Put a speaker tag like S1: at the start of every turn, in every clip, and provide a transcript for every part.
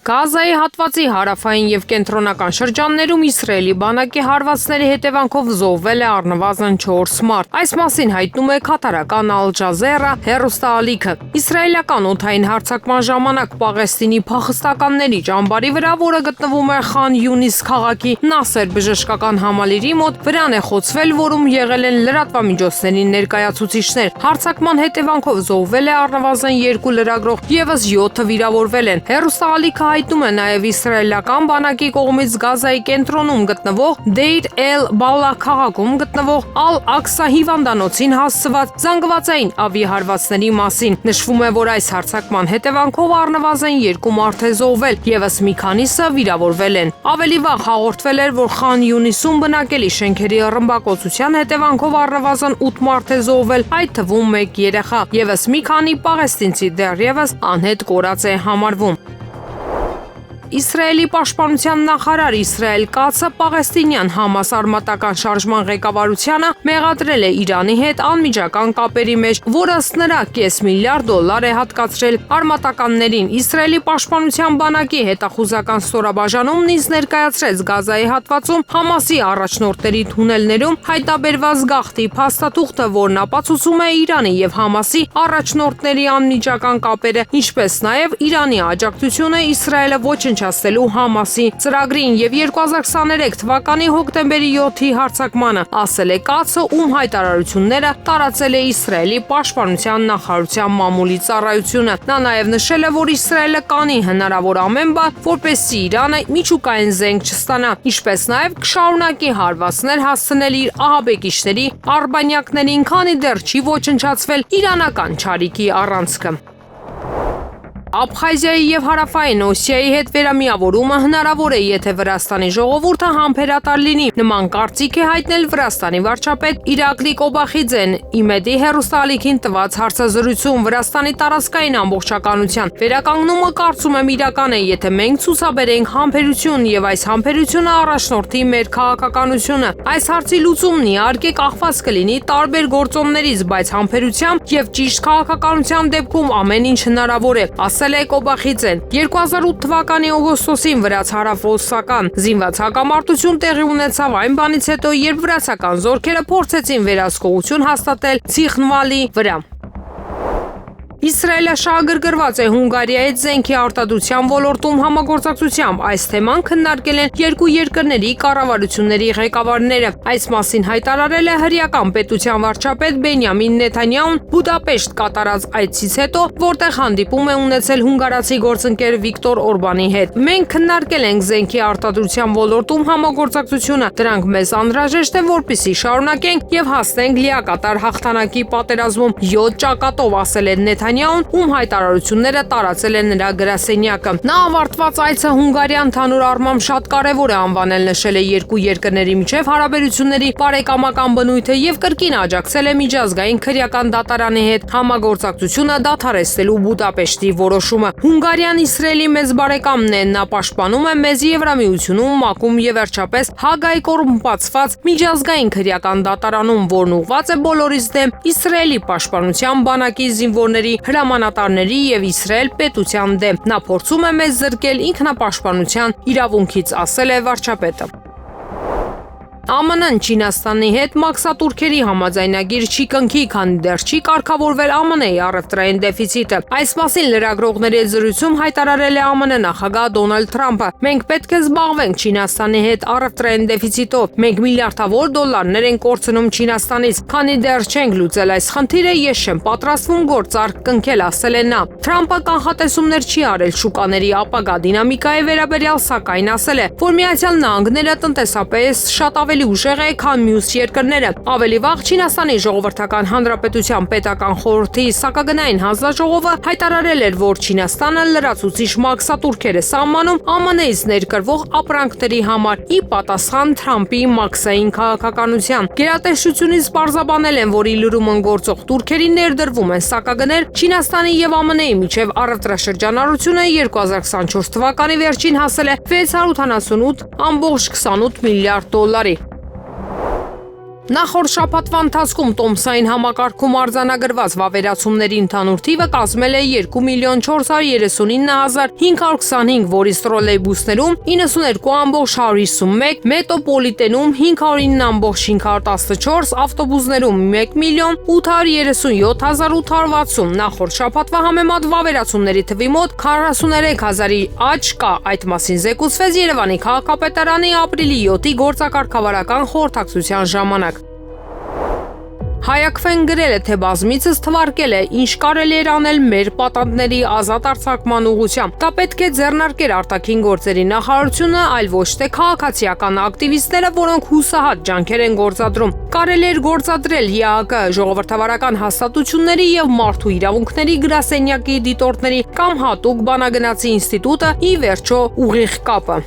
S1: Գազայի հատվածի հարավային եւ կենտրոնական շրջաններում Իսրայելի բանակի հարվածների հետևանքով զոհվել է առնվազն 4 մարդ։ Այս մասին հայտնում է քաթարական Al Jazeera հեռուստաալիքը։ Իսրայելական օդային հարձակման ժամանակ Պաղեստինի փախստականների ճամբարի վրա, որը գտնվում է Խան Յունիս քաղաքի Նասեր բժշկական համալիրի մոտ, վրան է խոցվել, որում եղել են լրատվամիջոցների ներկայացուցիչներ։ Հարձակման հետևանքով զոհվել է առնվազն 2 լրագրող, եւս 7 վիրավորվել են։ Հեռուստաալիքը հայտնում է նաև իսրայելական բանակի կողմից Գազայի կենտրոնում գտնվող Դեյր Էլ-Բալա քաղաքում գտնվող Ալ-Աքսա հիվանդանոցին հասցված զանգվածային ավիահարվածների մասին։ Նշվում է, որ այս հարձակման հետևանքով առնվազն 2 մարդ է զոհվել, եւս մի քանիսը վիրավորվել են։ Ավելի վաղ հաղորդվել էր, որ Խան Յունիսում բնակելի շենքերի ռմբակոծության հետևանքով առնվազն 8 մարդ է զոհվել, այդ թվում 1 երեխա, եւս մի քանի պաղեստինցի դեռևս անհետ կորած է համարվում։ Իսրայելի պաշտպանության նախարար Իսրայել Կացը պաղեստինյան Համաս արմատական շարժման ղեկավարությանը մեղադրել է Իրանի հետ անմիջական կապերի մեջ, որը ըստ նրա $500 միլիարդ է հատկացրել արմատականներին։ Իսրայելի պաշտպանության բանակի հետախուզական ստորաբաժանումն ինձ ներկայացրեց Գազայի հատվածում Համասի առաջնորդների թունելներում հայտնաբերված գաղթի փաստաթուղթը, որն ապացուցում է Իրանի եւ Համասի առաջնորդների անմիջական կապերը, ինչպես նաեւ Իրանի աջակցությունը Իսրայելը ոչնչացնելու Համասի ծրագրին եւ 2023 թվականի հոկտեմբերի 7-ի հարձակմանը, ասել է Կացը, ում հայտարարությունները տարածել է Իսրայելի պաշտպանության նախարարության մամուլի ծառայությունը։ Նա նաեւ նշել է, որ Իսրայելը կանի հնարավոր ամեն բան, որպեսզի Իրանը միջուկային զենք չստանա, ինչպես նաեւ կշարունակի հարվածներ հասցնել իր ահաբեկիչների արբանյակներին, քանի դեռ չի ոչնչացվել իրանական չարիքի առանցքը։ Աբխազիայի եւ Հարավային Օսիայի հետ վերամիավորումը հնարավոր է, եթե Վրաստանի ժողովուրդը համբերատար լինի։ Նման կարծիք է հայտնել Վրաստանի վարչապետ Իրակլի Կոբախիձեն ԻՄԵԴ-ի հեռուստաալիքին տված հարցազրույցում։ Վրաստանի տարածքային ամբողջականության վերականգնումը, կարծում եմ, իրական է, եթե մենք ցուցաբերենք համբերություն եւ այս համբերությունը առաջնորդի մեր քաղաքականությունը։ Այս հարցի լուծումն իհարկե կախված կլինի տարբեր գործոններից, բայց համբերությամբ եւ ճիշտ քաղաքականության դեպքում ամեն ինչ հնարավոր է, ասել է Կոբախիձեն։ 2008 թվականի օգոստոսին վրաց-հարավռուսական զինված հակամարտություն տեղի ունեցավ այն բանից հետո, երբ վրացական զորքերը փորձեցին վերահսկողություն հաստատել Ցիխնվալի վրա։ Իսրայելը շահագրգռված է Հունգարիայի հետ զենքի արտադրության ոլորտում համագործակցությամբ։ Այս թեման քննարկել են երկու երկրների կառավարությունների ղեկավարները։ Այս մասին հայտարարել է հրեական պետության վարչապետ Բենյամին Նեթանյահուն Բուդապեշտ կատարած այցից հետո, որտեղ հանդիպում է ունեցել հունգարացի գործընկեր Վիկտոր Օրբանի հետ։ Մենք քննարկել ենք զենքի արտադրության ոլորտում համագործակցությունը։ Դրանք մեզ անհրաժեշտ է, որպեսզի շարունակենք եւ հասնենք լիակատար հաղթանակի պատերազմում 7 ճակատով, ասել է Նեթանյահուն, ում հայտարարությունները տարածել է նրա գրասենյակը։ Նա ավարտված այցը Հունգարիա ընդհանուր առմամբ շատ կարևոր է անվանել, նշել է երկու երկրների միջև հարաբերությունների բարեկամական բնույթը եւ կրկին աջակցել է միջազգային քրեական դատարանի հետ համագործակցությունը դադարեցնելու Բուդապեշտի որոշումը։ Հունգարիան Իսրայելի մեծ բարեկամն է, նա պաշտպանում է մեզ Եվրամիությունում, ՄԱԿ-ում եւ վերջապես Հագայի կոռումպացված միջազգային քրեական դատարանում, որն ուղղված է բոլորիս դեմ Իսրայելի պաշտպանության բանակի զինվորների, հրամանատարների եւ Իսրայել պետության դեմ։ Նա փորձում է մեզ զրկել ինքնապաշտպանության իրավունքից, ասել է վարչապետը։ ԱՄՆ-ն Չինաստանի հետ մաքսատուրքերի համաձայնագիր չի կնքի, քանի դեռ չի կարգավորվել ԱՄՆ-ի առևտրային դեֆիցիտը։ Այս մասին լրագրողների հետ զրույցում հայտարարել է ԱՄՆ նախագահ Դոնալդ Թրամփը։ Մենք պետք է զբաղվենք Չինաստանի հետ առևտրային դեֆիցիտով։ Մենք միլիարդավոր դոլարներ ենք կորցնում Չինաստանից, քանի դեռ չենք լուծել այս խնդիրը, ես չեմ պատրաստվում գործարք կնքել, ասել է նա։ Թրամփը կանխատեսումներ չի արել շուկաների ապագա դինամիկայի վերաբերյալ, սակայն ասել է, որ Միացյալ Նահանգները տնտեսապես շատ ավելի ուժեղ է, քան մյուս երկրները։ Ավելի վաղ Չինաստանի ժողովրդական հանրապետության պետական խորհրդի սակագնային հանձնաժողովը հայտարարել էր, որ Չինաստանը լրացուցիչ մաքսատուրքեր է սահմանում ԱՄՆ-ից ներկրվող ապրանքների համար՝ ի պատասխան Թրամփի մաքսային քաղաքականության։ Գերատեսչությունից պարզաբանել են, որ ի լուրումն գործող տուրքերի ներդրվում են սակագներ Չինաստանի եւ ԱՄՆ-ի միջև առևտրաշրջանառությունը 2024 թվականի վերջին հասել է $678.28 միլիարդ։ Նախորդ շաբաթվա ընթացքում տոմսային համակարգում արձանագրված վավերացումների ընդհանուր թիվը կազմել է 2,439,525, որից տրոլեյբուսներում 92,151, մետրոպոլիտենում 509,514, ավտոբուսներում 1,837,860։ Նախորդ շաբաթվա համեմատ վավերացումների թվի մոտ 43,000-ի աճ կա։ Այդ մասին զեկուցվեց Երևանի քաղաքապետարանի ապրիլի 7-ի գործակարգավարական խորհրդակցության ժամանակ։ Հայաքվեն գրել է, թե բազմիցս թվարկել է, ինչ կարելի էր անել մեր պատանդների ազատ արձակման ուղղությամբ։ Դա պետք է ձեռնարկեր արտաքին գործերի նախարարությունը, այլ ոչ թե քաղաքացիական ակտիվիստները, որոնք հուսահատ ջանքեր են գործադրում։ Կարելի էր գործադրել ԵԱՀԿ ժողովրդավարական հաստատությունների եւ մարդու իրավունքների գրասենյակի դիտորդների կամ հատուկ բանագնացի ինստիտուտը ի վերջո ուղիղ կապը։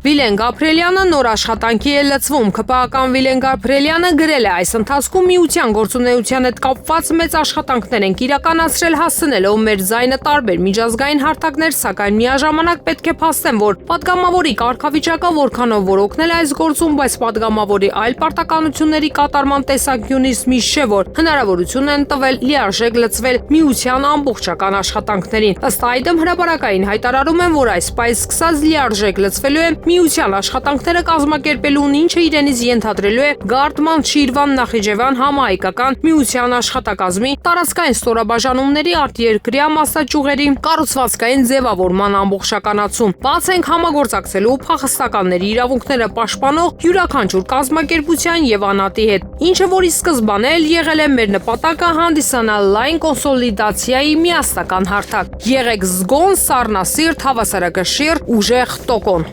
S1: Վիլեն Գաբրիելյանը նոր աշխատանքի է լցվում։ ՔՊԱ-ական Վիլեն Գաբրիելյանը գրել է, այս ընթացքում միության գործունեության հետ կապված մեծ աշխատանքներ ենք իրականացրել, հասցնելով մեր ձայնը տարբեր միջազգային հարթակներ, սակայն միաժամանակ պետք է փաստեմ, որ падգամավորի կարգավիճակը որքանով որ օգնել այս գործում, բայց падգամավորի այլ պարտականությունների կատարման տեսանկյունից միշտ չէ, որ հնարավորություն են տվել լիարժեք լցվել միության ամբողջական աշխատանքներին։ Ըստ այդմ հրապարակային հայտարարում են, որ այս պայս սկսած լիարժեք լցվելու է միության աշխատանքները կազմակերպելուն, ինչը իրենից ենթադրելու է Գարդման, Շիրվան, Նախիջևան համահայկական միության աշխատակազմի տարածքային ստորաբաժանումների արտերկրյա մասնաճյուղերի կառուցվածքային ձևավորման ամբողջականացում։ Բաց ենք համագործակցելու փախստականների իրավունքները պաշտպանող յուրաքանչյուր կազմակերպության եւ անհատի հետ, ինչը որի սկզբան եղել է մեր նպատակը հանդիսանալ լայն կոնսոլիդացիայի միասնական հարթակ։ Եղեք զգոն, սառնասիրտ, հավասարակշիռ, ուժեղ տոկոն։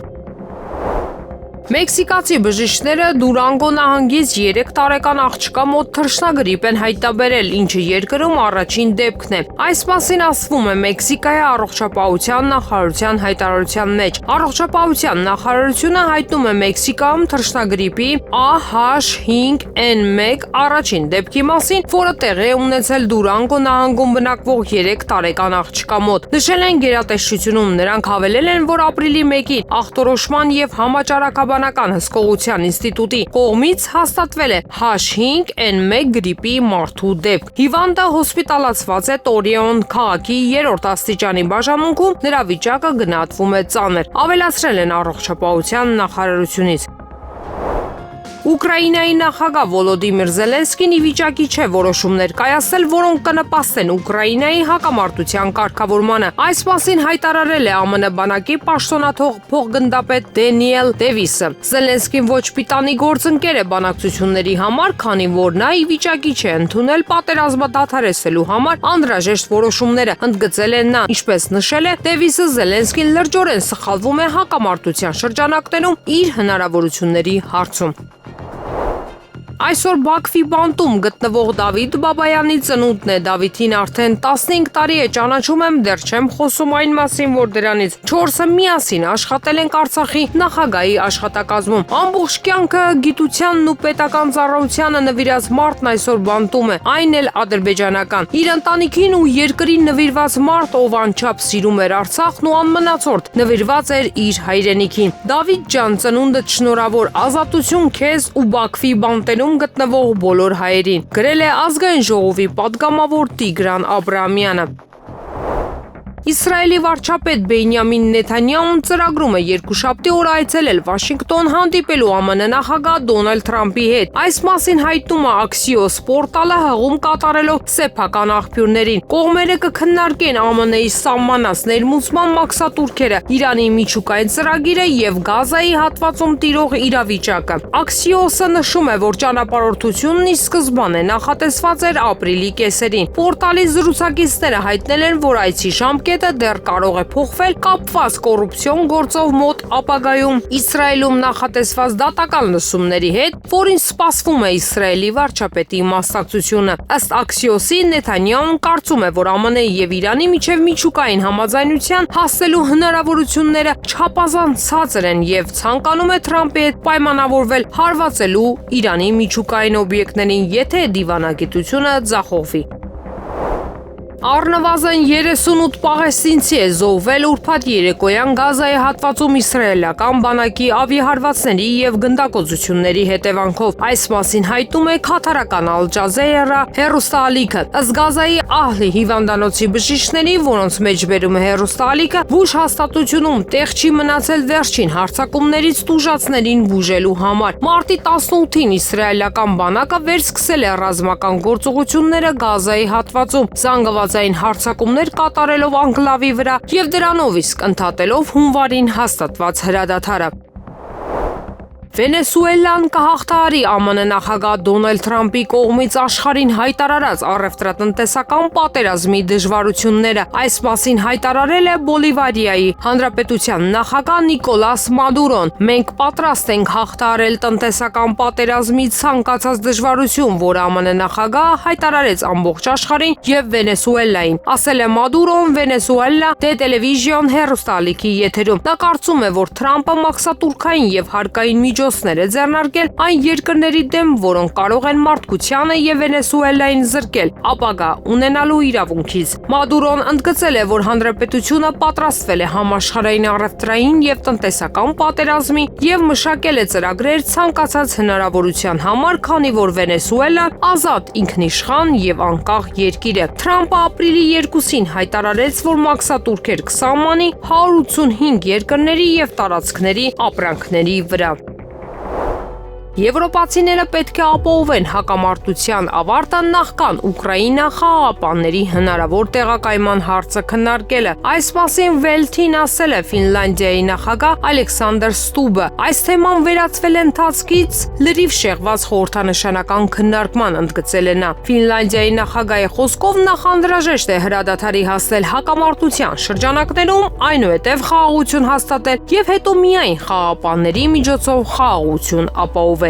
S1: Մեքսիկացի բժիշկները Դուրանգո նահանգից 3 տարեկան աղջկա մոտ թռչնագրիպ են հայտնաբերել, ինչը երկրում առաջին դեպքն է։ Այս մասին ասվում է Մեքսիկայի առողջապահության նախարարության հայտարարության մեջ։ Առողջապահության նախարարությունը հայտնում է Մեքսիկայում թռչնագրիպի AH5N1 առաջին դեպքի մասին, որը տեղի է ունեցել Դուրանգո նահանգում բնակվող 3 տարեկան աղջկա մոտ։ Նշել են գերատեսչությունում, նրանք հավելել են, որ ապրիլի 1-ին ախտորոշման եւ համաճարակաբանական հսկողության ինստիտուտի կողմից հաստատվել է H5N1 գրիպի մարդու դեպք։ Հիվանդը հոսպիտալացված է Տորեոն քաղաքի 3-րդ աստիճանի բաժանմունքում, նրա վիճակը գնահատվում է ծանր, ավելացրել են առողջապահության նախարարությունից։ Ուկրաինայի նախագահ Վոլոդիմիր Զելենսկին ի վիճակի չէ որոշումներ կայացնել, որոնք կնպաստեն Ուկրաինայի հակամարտության կարգավորմանը։ Այս մասին հայտարարել է ԱՄՆ բանակի պաշտոնաթող փոխգնդապետ Դենիել Դևիսը։ Զելենսկին ոչ պիտանի գործընկեր է բանակցությունների համար, քանի որ նա ի վիճակի չէ ընդունել պատերազմը դադարեցնելու համար անհրաժեշտ որոշումները, ընդգծել է նա։ Ինչպես նշել է Դևիսը, Զելենսկին լրջորեն սխալվում է հակամարտության շրջանակներում իր հնարավորությունների հարցում։ Այսօր Բաքվի բանտում գտնվող Դավիթ Բաբայանի ծնունդն է։ Դավիթին արդեն 15 տարի է ճանաչում եմ, դեռ չեմ խոսում այն մասին, որ դրանից 4-ը միասին աշխատել ենք Արցախի նախագահի աշխատակազմում։ Ամբողջ կյանքը գիտությանն ու պետական ծառայությանը նվիրած մարդն այսօր բանտում է, այն էլ ադրբեջանական։ Իր ընտանիքին ու երկրին նվիրված մարդ, ով անչափ սիրում էր Արցախն ու անմնացորդ նվիրված էր իր հայրենիքին։ Դավիթ ջան, ծնունդդ շնորհավոր, ազատություն քեզ ու Բաքվի բանտերում գտնվող բոլոր հայերին, գրել է Ազգային ժողովի պատգամավոր Տիգրան Աբրահամյանը։ Իսրայելի վարչապետ Բենյամին Նեթանյահուն ծրագրում է երկուշաբթի օր այցելել Վաշինգտոն հանդիպելու ԱՄՆ նախագահ Դոնալդ Թրամփի հետ։ Այս մասին հայտնում է Axios պորտալը հղում կատարելով սեփական աղբյուրներին։ Կողմերը կքննարկեն ԱՄՆ-ի սահմանած ներմուծման մաքսատուրքերը, Իրանի միջուկային ծրագիրը եւ Գազայի հատվածում տիրող իրավիճակը։ Axios-ը նշում է, որ ճանապարհորդությունն ի սկզբան է նախատեսված էր ապրիլի կեսերին։ Պորտալի զրուցակիցները հայտնել են, որ այցի ժամկետը դեռ կարող է փոխվել կապված կոռուպցիոն գործով մոտ ապագայում Իսրայելում նախատեսված դատական լսումների հետ, որին սպասվում է Իսրայելի վարչապետի մասնակցությունը։ Ըստ Axios-ի, Նեթանյահուն կարծում է, որ ԱՄՆ-ի եւ Իրանի միջև միջուկային համաձայնության հասնելու հնարավորությունները չափազանց ցածր են եւ ցանկանում է Թրամփի հետ պայմանավորվել հարվածելու Իրանի միջուկային օբյեկտներին, եթե դիվանագիտությունը ձախողվի։ Առնվազն 38 պաղեստինցի է զոհվել ուրբաթ երեկոյան Գազայի հատվածում իսրայելական բանակի ավիահարվածների եւ գնդակոծությունների հետևանքով։ Այս մասին հայտնում է քաթարական Al Jazeera հեռուստաալիքը։ Ըստ Գազայի Ահլի հիվանդանոցի բժիշկների, որոնց մեջբերում է հեռուստաալիքը, բուժ հաստատությունում տեղ չի մնացել վերջին հարձակումներից տուժածներին բուժելու համար։ Մարտի 18-ին իսրայելական բանակը վերսկսել է ռազմական գործողությունները Գազայի հատվածում, զանգվածային հարձակումներ կատարելով անկլավի վրա եւ դրանով իսկ ընդհատելով հունվարին հաստատված հրադադարը։ Վենեսուելան կհաղթահարի ԱՄՆ նախագահ Դոնալդ Թրամփի կողմից աշխարհին հայտարարած առևտրատնտեսական պատերազմի դժվարությունները։ Այս մասին հայտարարել է Բոլիվարիայի հանրապետության նախագահ Նիկոլաս Մադուրոն։ Մենք պատրաստ ենք հաղթահարել տնտեսական պատերազմի ցանկացած դժվարություն, որ ԱՄՆ նախագահը հայտարարեց ամբողջ աշխարհին եւ Վենեսուելային, ասել է Մադուրոն Վենեսուելա տելևիզիոն հեռուստաալիքի եթերում։ Նա կարծում է, որ Թրամփը մաքսատուրքային եւ հարկային միջոցներ է ձեռնարկել այն երկրների դեմ, որոնք կարող են մարդկությանը եւ Վենեսուելային զրկել ապագա ունենալու իրավունքից։ Մադուրոն ընդգծել է, որ հանրապետությունը պատրաստվել է համաշխարհային առևտրային եւ տնտեսական պատերազմի եւ մշակել է ծրագրեր ցանկացած հնարավորության համար, քանի որ Վենեսուելան ազատ, ինքնիշխան եւ անկախ երկիր է։ Թրամփը ապրիլի 2-ին հայտարարեց, որ մաքսատուրքեր կսահմանի 185 երկրների եւ տարածքների ապրանքների վրա։ Եվրոպացիները պետք է ապահովեն հակամարտության ավարտը նախքան Ուկրաինա խաղաղապանների հնարավոր տեղակայման հարցը քննարկելը։ Այս մասին Վելթին ասել է Ֆինլանդիայի նախագահ Ալեքսանդր Ստուբը։ Այս թեման վերածվել է ընթացքից լրիվ շեղված խորհրդանշանական քննարկման, ընդգծել է նա։ Ֆինլանդիայի նախագահի խոսքով նախանձրաժեշտ է հրադադարի հասնել հակամարտության շրջանակներում, այնուհետև խաղաղություն հաստատել եւ հետո միայն խաղաղապանների միջոցով խաղաղություն ապահովել։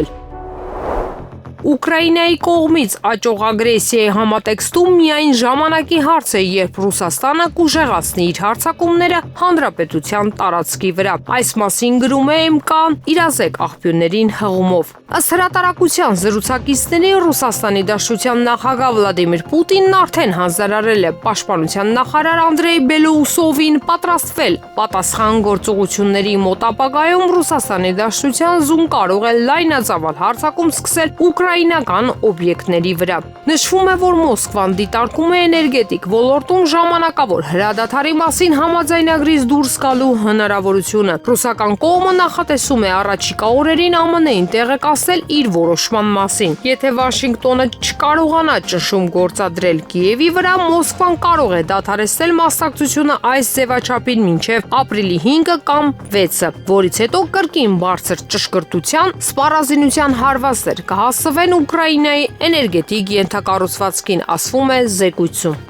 S1: Ուկրաինայի կողմից աճող ագրեսիայի համատեքստում միայն ժամանակի հարց է, երբ Ռուսաստանը կուժեղացնի իր հարձակումները հանրապետության տարածքի վրա։ Այս մասին գրում է ՄԿ-ն իրազեկ աղբյուրներին հղումով։ Ըստ հրատարակության զրուցակիցների Ռուսաստանի Դաշնության նախագահ Վլադիմիր Պուտինն արդեն հանձնարարել է պաշտպանության նախարար Անդրեյ Բելոուսովին պատրաստվել պատասխան գործողությունների մոտ ապագայում Ռուսաստանի Դաշնության զուն կարող է լայնածավալ հարձակում սկսել ուկրաինական օբյեկտների վրա։ Նշվում է, որ Մոսկվան դիտարկում է էներգետիկ ոլորտում ժամանակավոր հրադադարի մասին համաձայնագրից դուրս գալու հնարավորությունը։ Ռուսական կողմը նախատեսում է առաջիկա օրերին ԱՄՆ-ին տեղեկացնել իր որոշման մասին։ Եթե Վաշինգտոնը չկարողանա ճնշում գործադրել Կիևի վրա, Մոսկվան կարող է դադարեցնել մասնակցությունը այս ձևաչափին մինչև ապրիլի 5-ը կամ 6-ը, որից հետո կրկին բարձր ճշգրտության սպառազինության հարվածներ կհասվեն Ուկրաինայի էներգետիկ ենթակառուցվածքին, ասվում է զեկույցում։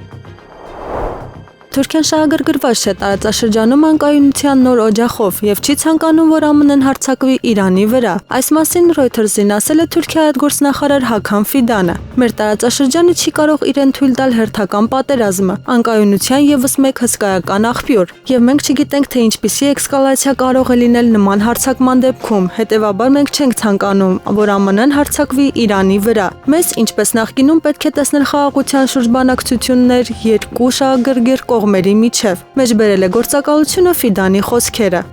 S2: Թուրքիան շահագրգռված չէ տարածաշրջանում անկայունության նոր օջախով եւ չի ցանկանում, որ ԱՄՆ-ն հարձակվի Իրանի վրա։ Այս մասին Reuters-ին ասել է Թուրքիայի արտգործնախարար Հական Ֆիդանը։ Մեր տարածաշրջանը չի կարող իրեն թույլ տալ հերթական պատերազմը, անկայունության եւս մեկ հսկայական աղբյուր, եւ մենք չգիտենք, թե ինչպիսի էսկալացիա կարող է լինել նման հարձակման դեպքում։ Հետեւաբար մենք չենք ցանկանում, որ ԱՄՆ-ն հարձակվի Իրանի վրա։ Մեզ, ինչպես նախկինում, պետք է տեսնել խաղաղության շուրջ բանակցություններ երկու շահագրգիռ կողմերի միջև, մեջբերել է գործակալությունը Ֆիդանի խոսքերը։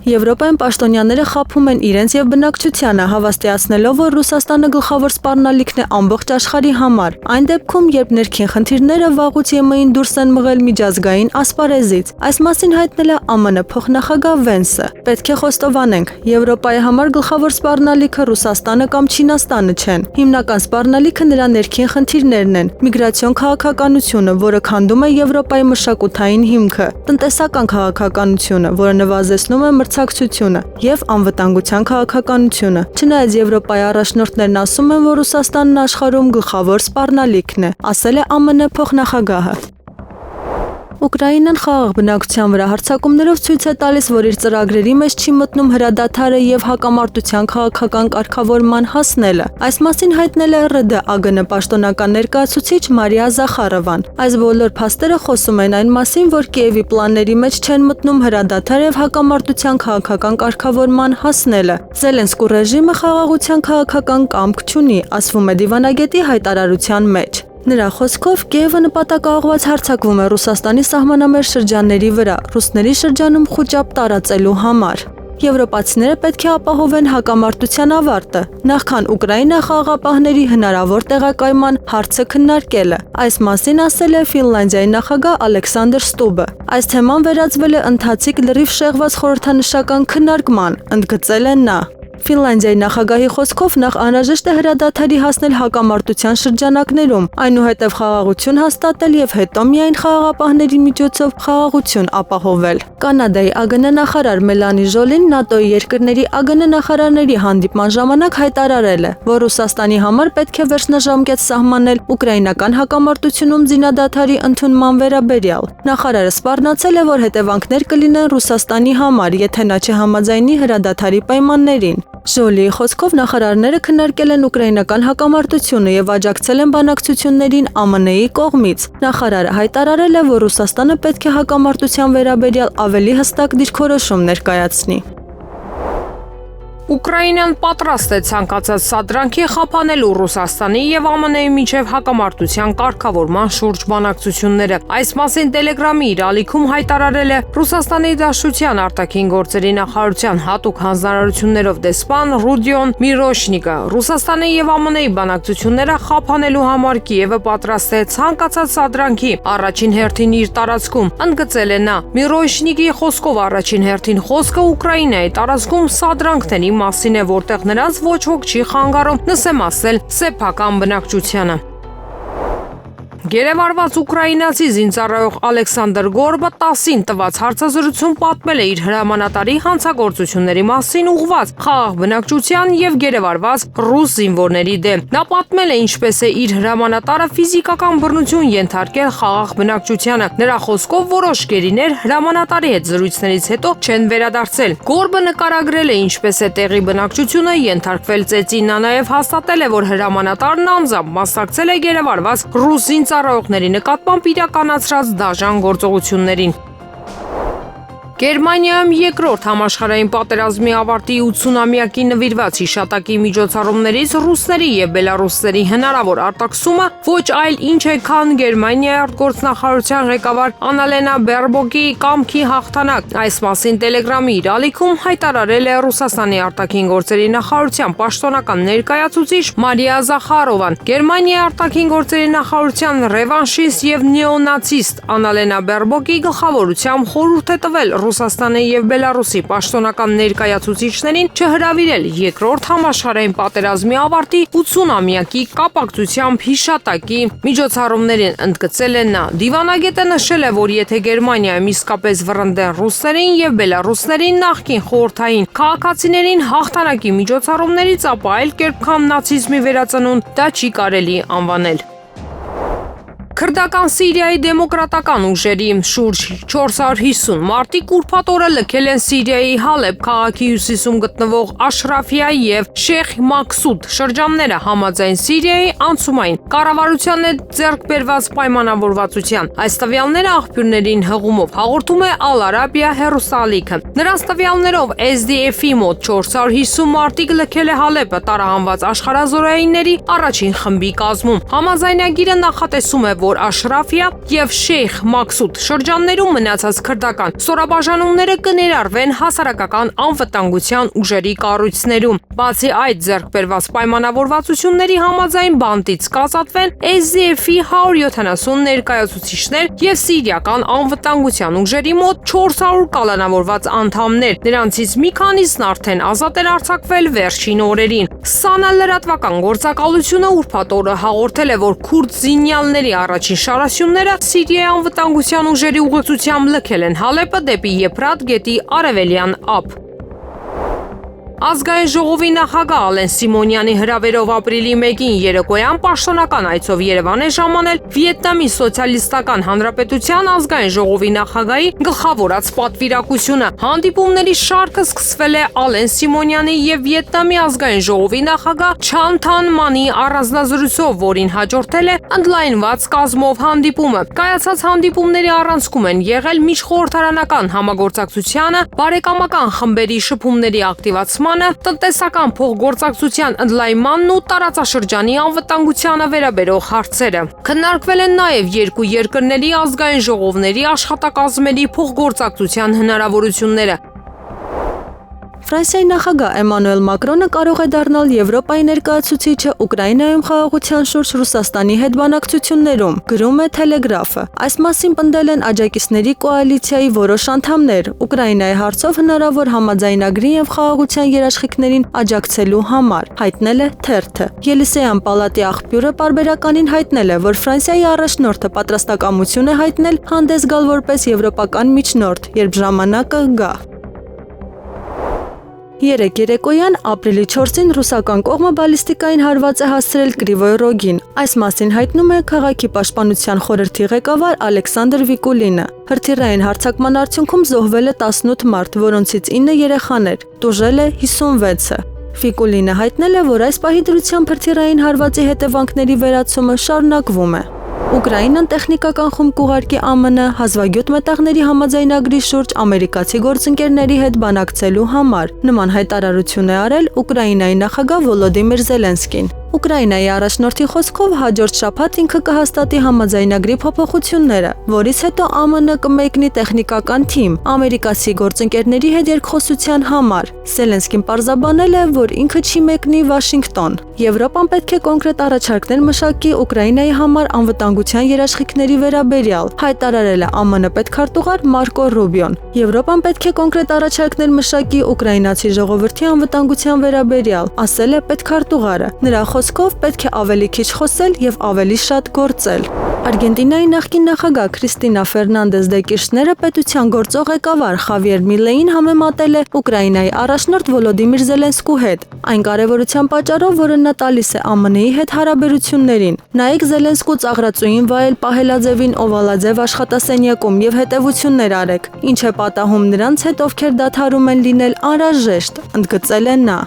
S2: Եվրոպայում պաշտոնյաները խաբում են իրենց եւ բնակչությանը, հավաստիացնելով, որ Ռուսաստանը գլխավոր սպառնալիքն է ամբողջ աշխարհի համար։ Այն դեպքում, երբ ներքին խնդիրները վաղուց ԵՄ-ին դուրս են մղել միջազգային ասպարեզից։ Այս մասին հայտնել է ԱՄՆ փոխնախագահ Վենսը։ Պետք է խոստովանենք, Եվրոպայի համար գլխավոր սպառնալիքը Ռուսաստանը կամ Չինաստանը չեն։ Հիմնական սպառնալիքը նրա ներքին խնդիրներն են՝ միգրացիոն քաղաքականությունը, որը քանդում է Եվրոպայի մշակութային հիմքը, տնտեսական քաղաքականությունը, որը նվազեցնում է մրցակցությունը եւ անվտանգության քաղաքականությունը։ Չնայած Եվրոպայի առաջնորդներն ասում են, որ Ռուսաստանն աշխարհում գլխավոր սպառնալիքն է, ասել է ԱՄՆ փոխնախագահը։ Ուկրաինան խաղաղ բնակչության վրա հարձակումներով ցույց է տալիս, որ իր ծրագրերի մեջ չի մտնում հրադադարը եւ հակամարտության քաղաքական կարգավորման հասնելը։ Այս մասին հայտնել է ՌԴԱԳՆ պաշտոնական ներկայացուցիչ Մարիա Զախարովան։ Այս բոլոր փաստերը խոսում են այն մասին, որ Կիևի պլանների մեջ չեն մտնում հրադադար եւ հակամարտության քաղաքական կարգավորման հասնելը։ Զելենսկու ռեժիմը խաղաղության քաղաքական կամք չունի, ասվում է դիվանագետի հայտարարության մեջ։ Նրա խոսքով Կիևը նպատակաուղղված հարձակվում է Ռուսաստանի սահմանամերձ շրջանների վրա, ռուսների շրջանում խոճապ տարածելու համար։ Եվրոպացիները պետք է ապահովեն հակամարտության ավարտը, նախքան Ուկրաինա խաղաղապահների հնարավոր տեղակայման հարցը քննարկելը։ Այս մասին ասել է Ֆինլանդիայի նախագահ Ալեքսանդր Ստուբը։ Այս թեման վերածվել է ընթացիկ լրիվ շեղված խորհրդանշական քննարկման, ընդգծել է նա։ Ֆինլանդիայի նախագահի խոսքով նախ անհրաժեշտ է հրադադարի հասնել հակամարտության շրջանակներում, այնուհետև խաղաղություն հաստատել եւ հետո միայն խաղաղապահների միջոցով խաղաղություն ապահովել։ Կանադայի ԱԳՆ նախարար Մելանի Ժոլին ՆԱՏՕ-ի երկրների ԱԳՆ նախարարների հանդիպման ժամանակ հայտարարել է, որ Ռուսաստանի համար պետք է վերջնաժամկետ սահմանել ուկրաինական հակամարտությունում զինադադարի ընդունման վերաբերյալ։ Նախարարը սպառնացել է, որ հետևանքներ կլինեն Ռուսաստանի համար, եթե նա չհամաձայնի հրադադարի պայմաններին։ Ժոլիի խոսքով նախարարները քննարկել են ուկրաինական հակամարտությունը եւ աջակցել են բանակցություններին ԱՄՆ-ի կողմից։ Նախարարը հայտարարել է, որ Ռուսաստանը պետք է հակամարտության վերաբերյալ ավելի հստակ դիրքորոշում ներկայացնի։
S1: Ուկրաինան պատրաստ է ցանկացած սադրանքի խափանելու Ռուսաստանի եւ ԱՄՆ-ի միջև հակամարտության կարգավորման շուրջ բանակցությունները։ Այս մասին Telegram-ի իր ալիքում հայտարարել է Ռուսաստանի Դաշնության արտաքին գործերի նախարարության հատուկ հանձնարարություններով դեսպան Ռուդիոն Միրոշնիկը։ Ռուսաստանի եւ ԱՄՆ-ի բանակցությունները խափանելու համար Կիևը պատրաստ է ցանկացած սադրանքի առաջին հերթին իր տարածքում, ընդգծել է նա։ Միրոշնիկի խոսքով առաջին հերթին խոսքը Ուկրաինայի տարածքում սադրանքների մասին է, որտեղ նրանց ոչ ոք չի խանգարում, նսեմ ասել սեփական բնակչությանը։ Գերեվարված ուկրաինացի զինծառայող Ալեքսանդր Գորբը 10-ին տված հարցազրույցում պատմել է իր հրամանատարի հանցագործությունների մասին ուղղված խաղաղ բնակչության եւ գերեվարված ռուս զինվորների դեմ։ Նա պատմել է ինչպես է իր հրամանատարը ֆիզիկական բռնություն ենթարկել խաղաղ բնակչությանը։ Նրա խոսքով որոշ գերիներ հրամանատարի հետ զրույցներից հետո չեն վերադարձել։ Գորբը նկարագրել է ինչպես է տեղի բնակչությունը ենթարկվել ծեծին։ Նա նաեւ հաստատել է, որ հրամանատարն անձամբ մասնակցել է գերեվարված ռուս ծառայողների նկատմամբ իրականացրած դաժան գործողություններին։ Գերմանիայում երկրորդ համաշխարհային պատերազմի ավարտի 80-ամյակի նվիրված հիշատակի միջոցառումներից ռուսների եւ բելարուսների հնարավոր արտաքսումը ոչ այլ ինչ է, քան Գերմանիայի արտգործնախարարության ղեկավար Անալենա Բերբոկի կամքի հաղթանակ։ Այս մասին Telegram-ի իր ալիքում հայտարարել է Ռուսաստանի արտաքին գործերի նախարարության պաշտոնական ներկայացուցիչ Մարիա Զախարովան։ Գերմանիայի արտաքին գործերի նախարարության ռևանշիստ եւ նեոնացիստ Անալենա Բերբոկի գլխավորությամբ խորհուրդ է տվել Ռուսաստանի եւ Բելարուսի պաշտոնական ներկայացուցիչներին չհրավիրել երկրորդ համաշխարհային պատերազմի ավարտի 80-ամյակի կապակցությամբ հիշատակի միջոցառումներին, ընդգծել է նա։ Դիվանագետը նշել է, որ եթե Գերմանիայում իսկապես վռնդեն ռուսներին եւ բելարուսներին նախկին խորհրդային քաղաքացիներին հաղթանակի միջոցառումներից, ապա այլ կերպ քան նացիզմի վերածնունդ դա չի կարելի անվանել։ Քրդական Սիրիայի դեմոկրատական ուժերի շուրջ 450 մարտիկ ուրբաթ օրը լքել են Սիրիայի Հալեբ քաղաքի հյուսիսում գտնվող Աշրաֆիա եւ Շեյխ Մաքսուդ շրջանները համաձայն Սիրիայի անցումային կառավարության հետ ձեռք բերված պայմանավորվածության։ Այս տվյալները աղբյուրներին հղումով հաղորդում է Ալ-Արաբիա հեռուստաալիքը։ Նրանց տվյալներով SDF-ի մոտ 450 մարտիկ լքել է Հալեբը տարահանված աշխարհազորայինների առաջին խմբի կազմում։ Համաձայնագիրը նախատեսում է, որ Աշրաֆիա եւ Շեյխ Մաքսուդ շրջաններում մնացած քրդական ստորաբաժանումները կներառվեն հասարակական անվտանգության ուժերի կառույցներում։ Բացի այդ, ձեռք բերված պայմանավորվածությունների համաձայն բանտից կազատվեն SDF-ի 170 ներկայացուցիչներ եւ սիրիական անվտանգության ուժերի մոտ 400 կալանավորված անդամներ։ Նրանցից մի քանիսն արդեն ազատ են արձակվել վերջին օրերին։ ՍԱՆ լրատվական գործակալությունը ուրբաթ օրը հաղորդել է, որ քուրդ զինյալների առաջին շարասյունները Սիրիայի անվտանգության ուժերի ուղեկցությամբ լքել են Հալեպը դեպի Եփրատ գետի արևելյան ափ։ Ազգային ժողովի նախագահ Ալեն Սիմոնյանի հրավերով ապրիլի 1-ին երեկոյան պաշտոնական այցով Երևան է ժամանել Վիետնամի Սոցիալիստական Հանրապետության ազգային ժողովի նախագահի գլխավորած պատվիրակությունը։ Հանդիպումների շարքը սկսվել է Ալեն Սիմոնյանի եւ Վիետնամի ազգային ժողովի նախագահ Չան Թան Մանի առանձնազրույցով, որին հաջորդել է ընդլայնված կազմով հանդիպումը։ Կայացած հանդիպումների առանցքում են եղել միջխորհրդարանական համագործակցությանը, բարեկամական խմբերի շփումների ակտիվացման հաստատմանը, տնտեսական փոխգործակցության ընդլայնմանն ու տարածաշրջանի անվտանգությանը վերաբերող հարցերը։ Քննարկվել են նաև երկու երկրների ազգային ժողովների աշխատակազմերի փոխգործակցության հնարավորությունները։
S2: Ֆրանսիայի նախագահ Էմանուել Մակրոնը կարող է դառնալ Եվրոպայի ներկայացուցիչը Ուկրաինայում խաղաղության շուրջ Ռուսաստանի հետ բանակցություններում, գրում է Թելեգրաֆը։ Այս մասին պնդել են աջակիցների կոալիցիայի որոշ անդամներ Ուկրաինայի հարցով հնարավոր համաձայնագրի եւ խաղաղության երաշխիքներին աջակցելու համար, հայտնել է թերթը։ Ելիսեյան պալատի աղբյուրը պարբերականին հայտնել է, որ Ֆրանսիայի առաջնորդը պատրաստակամություն է հայտնել հանդես գալ որպես եվրոպական միջնորդ, երբ ժամանակը գա։ Երեկ երեկոյան ապրիլի 4-ին ռուսական կողմը բալիստիկային հարված է հասցրել Կրիվոյ Ռոգին։ Այս մասին հայտնում է քաղաքի պաշտպանության խորհրդի ղեկավար Ալեքսանդր Վիկուլինը։ Հրթիռային հարձակման արդյունքում զոհվել է 18 մարդ, որոնցից 9 երեխաներ, տուժել է 56-ը։ Վիկուլինը հայտնել է, որ այս պահի դրությամբ հրթիռային հարվածի հետևանքների վերացումը շարունակվում է։ Ուկրաինան տեխնիկական խումբ կուղարկի ԱՄՆ հազվագյուտ մետաղների համաձայնագրի շուրջ ամերիկացի գործընկերների հետ բանակցելու համար։ Նման հայտարարություն է արել Ուկրաինայի նախագահ Վոլոդիմիր Զելենսկին։ Ուկրաինայի առաջնորդի խոսքով հաջորդ շաբաթ ինքը կհաստատի համաձայնագրի փոփոխությունները, որից հետո ԱՄՆ կմեկնի տեխնիկական թիմ ամերիկացի գործընկերների հետ երկխոսության համար։ Զելենսկին պարզաբանել է, որ ինքը չի մեկնի Վաշինգտոն։ Եվրոպան պետք է կոնկրետ առաջարկներ մշակի Ուկրաինայի համար անվտանգության երաշխիքների վերաբերյալ, հայտարարել է ԱՄՆ պետքարտուղար Մարկո Ռուբիոն։ Եվրոպան պետք է կոնկրետ առաջարկներ մշակի ուկրաինացի ժողովրդի անվտանգության վերաբերյալ, ասել է պետքարտուղարը։ Նրա խոսքով պետք է ավելի քիչ խոսել եւ ավելի շատ գործել։ Արգենտինայի նախկին նախագահ Քրիստինա Ֆերնանդես դե Կիրշները պետության գործող ղեկավար Խավիեր Միլեին համեմատել է Ուկրաինայի առաջնորդ Վոլոդիմիր Զելենսկու հետ, այն կարևորության պատճառով, որը նա տալիս է ԱՄՆ-ի հետ հարաբերություններին։ Նայեք Զելենսկու ծաղրածուին վայել պահելաձևին օվալաձև աշխատասենյակում եւ հետեւություններ արեք, ինչ է պատահում նրանց հետ, ովքեր դադարում են լինել անհրաժեշտ, ընդգծել է նա։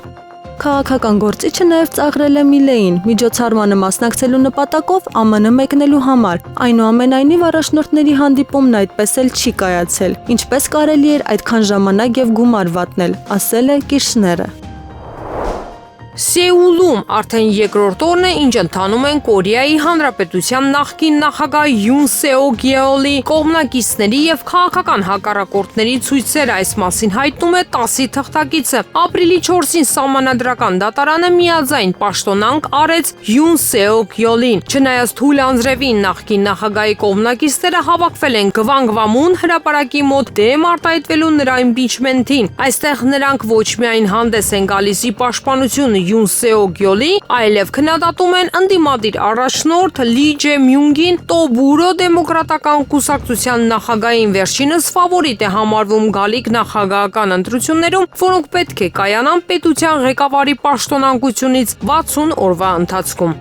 S2: Քաղաքական գործիչը նաև ծաղրել է Միլեին միջոցառմանը մասնակցելու նպատակով ԱՄՆ մեկնելու համար։ Այնուամենայնիվ առաջնորդների հանդիպումն այդպես էլ չի կայացել, ինչպես կարելի էր այդքան ժամանակ եւ գումար վատնել, ասել է Կիրշները։
S1: Սեուլում արդեն երկրորդ օրն է, ինչ ընթանում են Կորեայի Հանրապետության նախկին նախագահ Յուն Սեոկ Յեոլի կողմնակիցների եւ քաղաքական հակառակորդների ցույցերը, այս մասին հայտնում է TASS-ի թղթակիցը։ Ապրիլի 4-ին Սահմանադրական դատարանը միաձայն պաշտոնանկ արեց Յուն Սեոկ Յոլին։ Չնայած թույլ անձրևին նախկին նախագահի կողմնակիցները հավաքվել են Գվանգվամուն հրապարակի մոտ դեմ արտահայտվելու նրա իմպիչմենթին։ Այստեղ նրանք ոչ միայն հանդես են գալիս ի պաշտպանություն Յուն Սեոկ Յոլի, այլև քննադատում են ընդդիմադիր առաջնորդ Լի Ջե Մյունգին, Տոբուրո դեմոկրատական կուսակցության նախագահին վերջինս ֆավորիտ է համարվում գալիք նախագահական ընտրություններում, որոնք պետք է կայանան պետության ղեկավարի պաշտոնանկությունից 60 օրվա ընթացքում։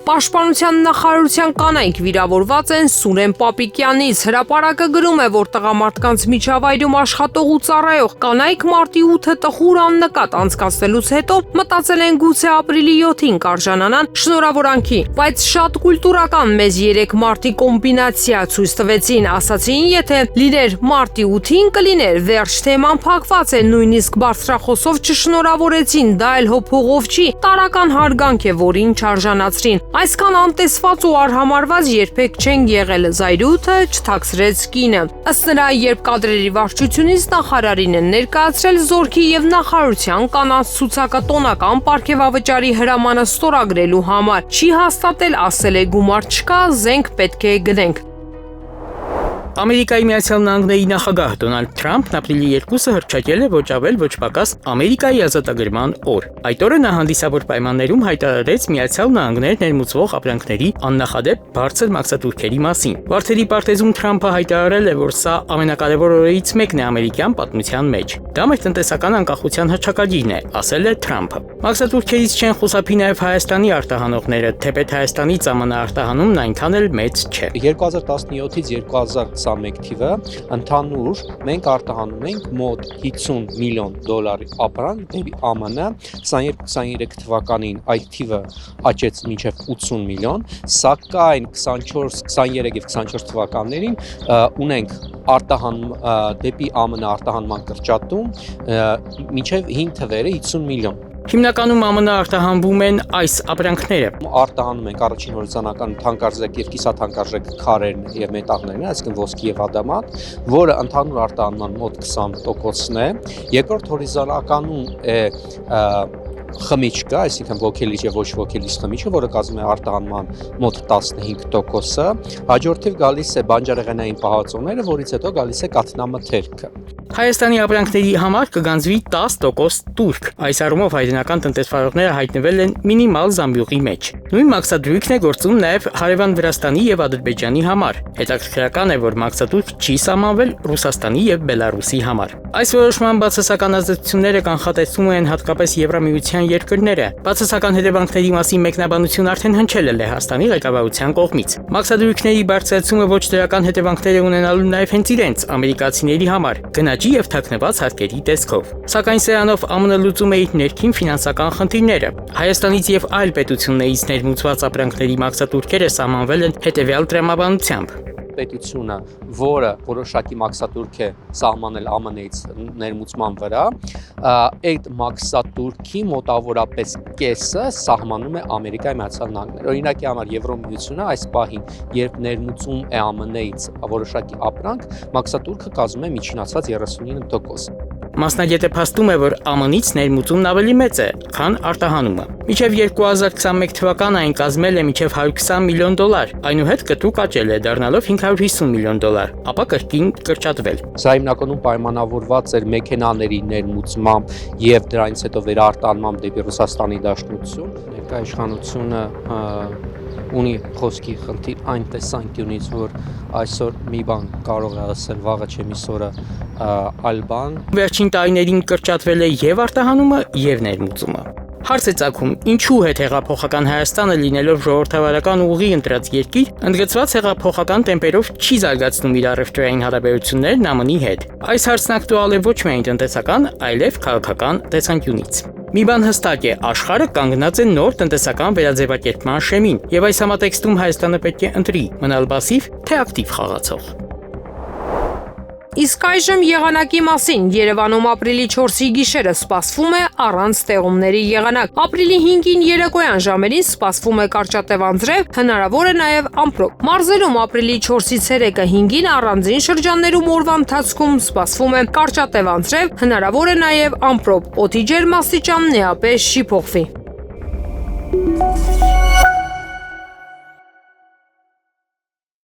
S1: Պաշտպանության նախարարության կանայք վիրավորված են Սուրեն Պապիկյանից։ Հրապարակը գրում է, որ տղամարդկանց միջավայրում աշխատող ու ծառայող կանայք մարտի 8-ը տխուր աննկատ անցկացնելուց հետո մտածել են գուցե ապրիլի 7-ին կարժանանան շնորհավորանքի, բայց շատ կուլտուրական մեզ 3 մարտի կոմբինացիա ցույց տվեցին, ասացին, եթե լիներ մարտի 8-ին կլիներ, վերջ թեման փակված է, նույնիսկ բարձրախոսով չշնորհավորեցին, դա էլ հոփողով չի, տարական հարգանք է, որին չարժանացրին։ Այսքան անտեսված ու արհամարված երբեք չեն եղել, զայրույթը չթաքցրեց կինը։ Ըստ նրա, երբ կադրերի վարչությունից նախարարին են ներկայացրել զորքի եւ նախարարության կանանց ցուցակը տոնական պարգևավճարի հրամանը ստորագրելու համար, չի հաստատել, ասել է գումար չկա, զենք պետք է գնենք։
S3: Ամերիկայի Միացյալ Նահանգների նախագահ Դոնալդ Թրամփն ապրիլի 2-ը հռչակել է ոչ ավել ոչ պակաս Ամերիկայի ազատագրման օր։ Այդ օրը նա հանդիսավոր պայմաններում հայտարարեց Միացյալ Նահանգներ ներմուծվող ապրանքների աննախադեպ բարձր մաքսատուրքերի մասին։ Վարդերի պարտեզում Թրամփը հայտարարել է, որ սա ամենակարևոր օրերից մեկն է ամերիկյան պատմության մեջ։ Դա մեր տնտեսական անկախության հռչակագիրն է, ասել է Թրամփը։ Մաքսատուրքերից չեն խուսափի նաև Հայաստանի արտահանողները, թեպետ Հայաստանից ԱՄՆ արտահանումն այնքան էլ մեծ չէ։
S4: 2017-ից 2021 թիվը ընդհանուր մենք արտահանում ենք մոտ $50 միլիոն ապրանք դեպի ԱՄՆ, 22-23 թվականին այդ թիվը աճեց մինչև 80 միլիոն, սակայն 24, 23 եւ 24 թվականներին ունենք դեպի ԱՄՆ արտահանման կրճատում մինչև 5 թվերը 50 միլիոն։
S3: Հիմնականում ԱՄՆ արտահանվում են այս ապրանքները։
S4: Արտահանում ենք առաջին հորիզոնական թանկարժեք եւ կիսաթանկարժեք քարերն եւ մետաղներն, այսինքն ոսկի եւ ադամատ, որը ընդհանուր արտահանման մոտ 20%-ն է։ Երկրորդ հորիզոնականում է խմիչքը, այսինքն ոգելիչ եւ ոչ ոգելիչ խմիչքը, որը կազմում է արտահանման մոտ 15%-ը, հաջորդիվ գալիս է բանջարեղենային պահածոները, որից հետո գալիս է կաթնամթերքը։
S3: Հայաստանի ապրանքների համար կգանձվի 10% տուրք։ Այս առումով հայրենական տնտեսվարողները հայտնվել են մինիմալ զամբյուղի մեջ։ Նույն մաքսատուրքն է գործում նաև հարևան Վրաստանի եւ Ադրբեջանի համար։ Հետաքրքրական է, որ մաքսատուրք չի սահմանվել Ռուսաստանի եւ Բելարուսի համար։ Այս որոշման բացասական ազդեցությունները կանխատեսվում են հատկապես Եվրամիության երկրները։ Բացասական հետևանքների մասին մեկնաբանություն արդեն հնչել է Լեհաստանի ղեկավարության կողմից։ Մաքսատուրքների բարձրացումը ոչ դրական հետևանքներ է ունենալու նաև հենց իրենց ամերիկացիների համար, գնաճի եւ թաքնված հարկերի տեսքով։ Սակայն սրանով ԱՄՆ լուծում է իր ներքին ֆինանսական խնդիրները։ Հայաստանից եւ այլ պետություններից ներմուծված ապրանքների մաքսատուրքերը սահմանվել են հետեւյալ տրամաբանությամբ։
S4: Պետությունը, որը որոշակի մաքսատուրք է սահմանել ԱՄՆ-ից ներմուծման վրա, այդ մաքսատուրքի մոտավորապես կեսը սահմանում է Ամերիկայի Միացյալ Նահանգները։ Օրինակի համար Եվրոմիությունը այս պահին, երբ ներմուծում է ԱՄՆ-ից որոշակի ապրանք, մաքսատուրքը կազմում է միջինացված 39%։
S3: Մասնագետը փաստում է, որ ԱՄՆ-ից ներմուծումն ավելի մեծ է, քան արտահանումը։ Մինչև 2021 թվականը այն կազմել է մինչև $120 միլիոն, այնուհետ կտրուկ աճել է, դառնալով $550 միլիոն, ապա կրկին կրճատվել։
S4: Սա հիմնականում պայմանավորված էր մեքենաների ներմուծմամբ եւ դրանից հետո վերարտանմամբ դեպի Ռուսաստանի Դաշնություն։ Ներկայ իշխանությունը ունի խոսքի խնդիր այն տեսանկյունից, որ այսօր մի բան կարող է ասել, վաղը չէ միսօրը այլ բան։
S3: Վերջին տարիներին կրճատվել է եւ արտահանումը, եւ ներմուծումը։ Հարց է ծագում, ինչու հետ հեղափոխական Հայաստանը լինելով ժողովրդավարական ուղի ընտրած երկիր, ընդգծված հեղափոխական տեմպերով չի զարգացնում իր առևտրային հարաբերություններն ԱՄՆ-ի հետ։ Այս հարցն ակտուալ է ոչ միայն տնտեսական, այլև քաղաքական տեսանկյունից։ Մի բան հստակ է, աշխարհը կանգնած է նոր տնտեսական վերաձևակերպման շեմին, եւ այս համատեքստում Հայաստանը պետք է ընտրի մնալ пассив, թե ակտիվ խաղացող։
S1: Իսկ այժմ եղանակի մասին Երևանում ապրիլի 4-ի գիշերը սպասվում է առանց ստեղումների եղանակ։ Ապրիլի 5-ին երեկոյան ժամերին սպասվում է կարճատև անձրև, հնարավոր է նաև ամպրոպ։ Մարզերում ապրիլի 4-ից 3-ը 5-ին առանձին շրջաններում օրվա ընթացքում սպասվում է կարճատև անձրև, հնարավոր է նաև ամպրոպ։ Օդի ջերմաստիճանն էապես չի փոխվի։